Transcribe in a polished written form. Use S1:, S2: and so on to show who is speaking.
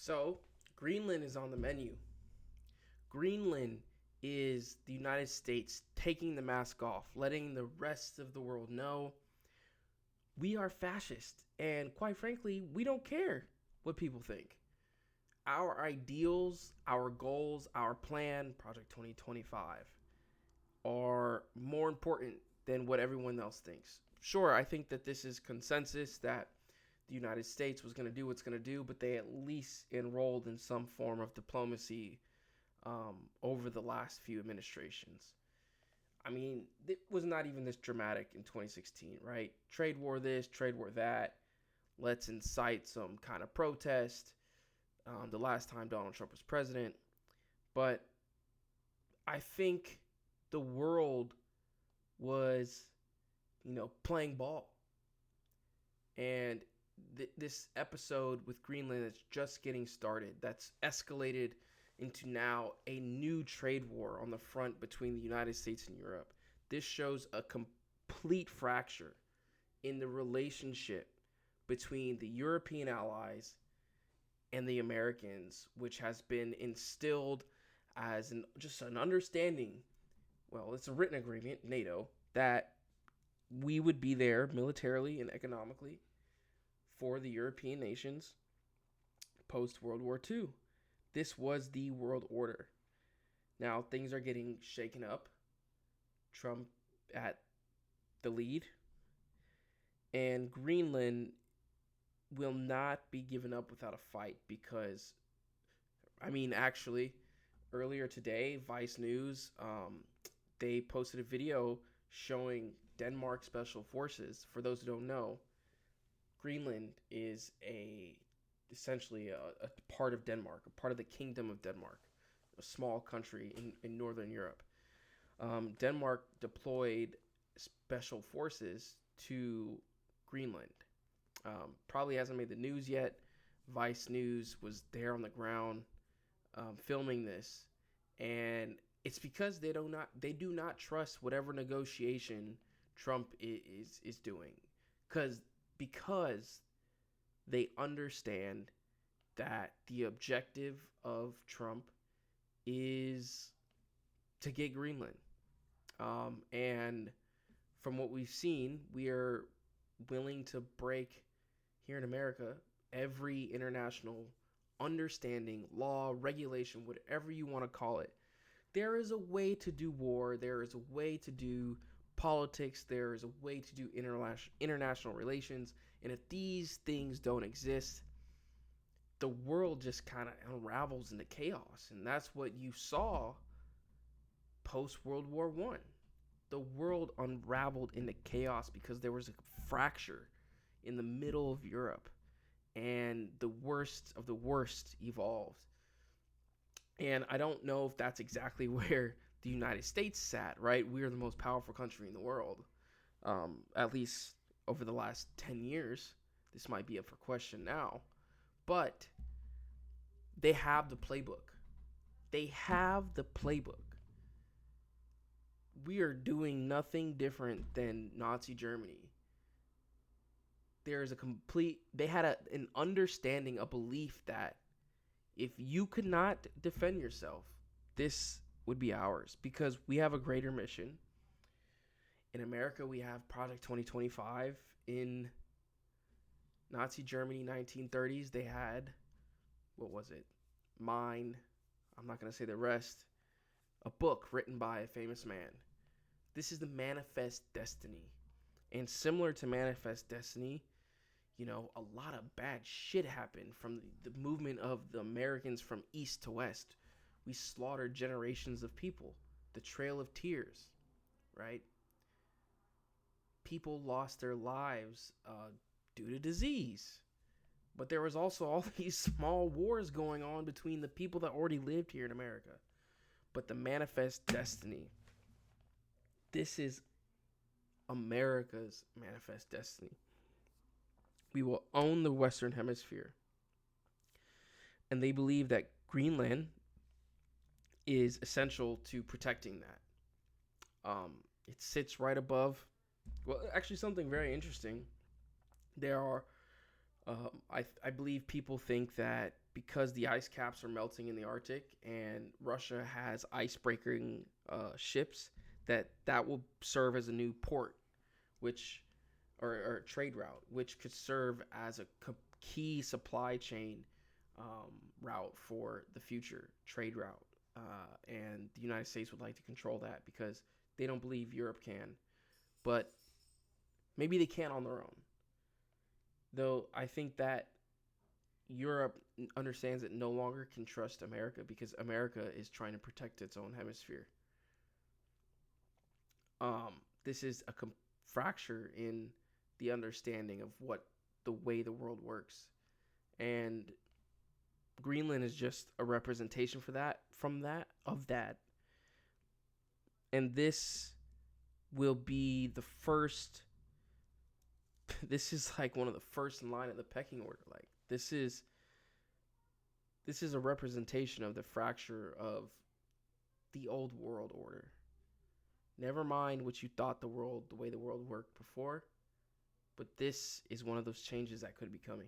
S1: So, Greenland is on the menu. Greenland is the United States taking the mask off, letting the rest of the world know we are fascist. And quite frankly, we don't care what people think. Our ideals, our goals, our plan, Project 2025, are more important than what everyone else thinks. Sure, I think that this is consensus that the United States was going to do what's going to do, but they at least enrolled in some form of diplomacy over the last few administrations. I mean, it was not even this dramatic in 2016, right? Trade war this, trade war that. Let's incite some kind of protest. The last time Donald Trump was president. But I think the world was, playing ball. And this episode with Greenland is just getting started. That's escalated into now a new trade war on the front between the United States and Europe. This shows a complete fracture in the relationship between the European allies and the Americans, which has been instilled as just an understanding. Well, it's a written agreement, NATO, that we would be there militarily and economically for the European nations post World War II. This was the world order. Now things are getting shaken up. Trump at the lead. And Greenland will not be given up without a fight because, actually, earlier today, Vice News, they posted a video showing Denmark Special Forces. For those who don't know, Greenland is essentially a part of Denmark, a part of the Kingdom of Denmark, a small country in Northern Europe. Denmark deployed special forces to Greenland. Probably hasn't made the news yet. Vice News was there on the ground filming this, and it's because they do not trust whatever negotiation Trump is doing, because they understand that the objective of Trump is to get Greenland. And from what we've seen, we are willing to break here in America every international understanding, law, regulation, whatever you want to call it. There is a way to do war. There is a way to do politics. There is a way to do international relations. And if these things don't exist, the world just kind of unravels into chaos. And that's what you saw post World War I. The world unraveled into chaos because there was a fracture in the middle of Europe, and the worst of the worst evolved. And I don't know if that's exactly where the United States sat, right? We are the most powerful country in the world, at least over the last 10 years. This might be up for question now. But they have the playbook. They have the playbook. We are doing nothing different than Nazi Germany. They had an understanding, a belief that if you could not defend yourself, this would be ours, because we have a greater mission. In America, we have Project 2025. In Nazi Germany, 1930s, they had, what was it? Mine. I'm not going to say the rest. A book written by a famous man. This is the Manifest Destiny. And similar to Manifest Destiny, a lot of bad shit happened from the movement of the Americans from east to west. We slaughtered generations of people. The Trail of Tears, right? People lost their lives due to disease. But there was also all these small wars going on between the people that already lived here in America. But the Manifest Destiny, this is America's Manifest Destiny. We will own the Western Hemisphere. And they believe that Greenland is essential to protecting that. It sits right above, well, actually something very interesting. There are I believe people think that because the ice caps are melting in the Arctic and Russia has ice breaking ships, that will serve as a new port, which or trade route, which could serve as a key supply chain route for the future trade route. And the United States would like to control that because they don't believe Europe can, but maybe they can on their own. Though I think that Europe understands it no longer can trust America because America is trying to protect its own hemisphere. This is a fracture in the understanding of what the way the world works, and Greenland is just a representation for that, from that, of that. And this will be the first. This is like one of the first in line of the pecking order. Like this is a representation of the fracture of the old world order. Never mind what you thought the way the world worked before, but this is one of those changes that could be coming.